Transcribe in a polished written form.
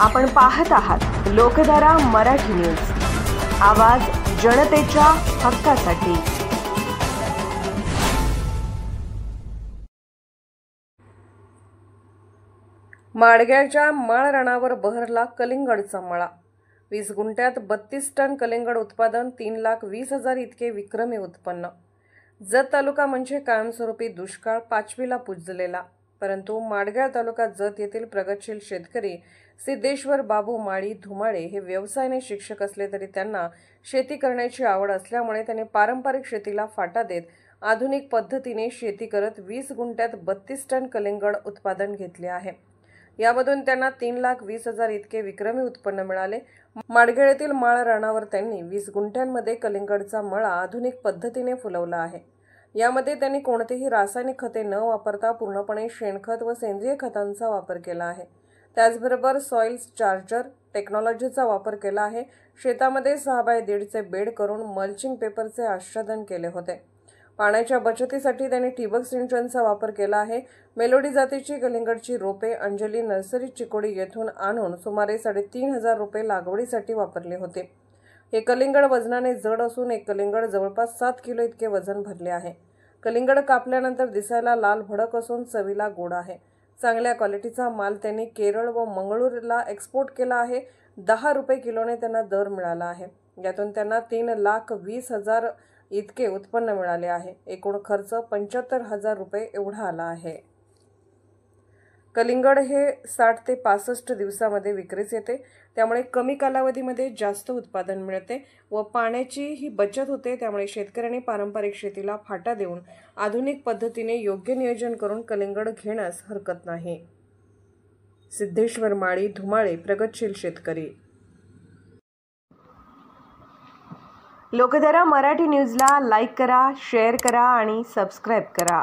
आपण पाहत आहात लोकधारा मराठी न्यूज, आवाज जनतेच्या हक्कासाठी। माडग्याच्या माळरानावर बहरला कलिंगडचा मळा। 20 गुंठ्यात 32 टन कलिंगड उत्पादन, 3,20,000 इतके विक्रमी उत्पन्न। जत तालुका म्हणजे कायमस्वरूपी दुष्काळ 5वीला पुजलेला, परंतु माडगाव तालुका जत येथील प्रगतशील शेतकरी सिद्धेश्वर बाबू माळी धुमाळे हे व्यवसायाने शिक्षक असले तरी त्यांना शेती करण्याची आवड असल्यामुळे त्यांनी पारंपरिक शेतीला फाटा देत आधुनिक पद्धतीने शेती करत 20 गुंठ्यात 32 टन कलिंगड उत्पादन घेतले आहे। यामधून त्यांना 3,20,000 इतके विक्रमी उत्पन्न मिळाले। माडगाव येथील माळ रानावर त्यांनी 20 गुंठ्यांमध्ये कलिंगडचा मळा आधुनिक पद्धतीने फुलवला आहे। यामध्ये त्यांनी कोणतेही रासायनिक खते न वापरता पूर्णपणे शेणखत व सेंद्रिय खतांचा वापर केला आहे। त्याचबरोबर सॉइल चार्जर टेक्नॉलॉजीचा वापर केला आहे। शेतामध्ये 6x1.5 चे बेड करून मल्चिंग पेपरचे आच्छादन केले होते। पाण्याच्या बचतीसाठी त्यांनी ठिबक सिंचनचा वापर केला आहे। मेलोडी जातीची कलिंगडची रोपे अंजली नर्सरी चिकोडी येथून आणून सुमारे 3,500 रुपये लागवडीसाठी वापरले होते। हे कलिंगड वजनाने जड असून एक कलिंगड जवळपास 7 किलो इतके वजन भरले आहे। कलिंगड कापल्यानंतर दिसायला लाल भडक असून चवीला गोड आहे। चांगल्या क्वालिटीचा माल त्यांनी केरळ व मंगळूरला एक्सपोर्ट केला आहे। 10 रुपये किलोने त्यांना दर मिळाला आहे। यातून त्यांना 3,20,000 इतके उत्पन्न मिळाले आहे। एकूण खर्च 75,000 रुपये एवढा आला आहे। कलिंगड हे 60 ते 65 दिवसामध्ये विक्रीस येते, त्यामुळे कमी कालावधीमध्ये जास्त उत्पादन मिळते व पाण्याची ही बचत होते। त्यामुळे शेतकऱ्यांनी पारंपरिक शेतीला फाटा देऊन आधुनिक पद्धतीने योग्य नियोजन करून कलिंगड घेण्यास हरकत नाही। सिद्धेश्वर माळी धुमाळे, प्रगतशील शेतकरी। लोकधारा मराठी न्यूजला लाईक करा, शेअर करा आणि सबस्क्राईब करा।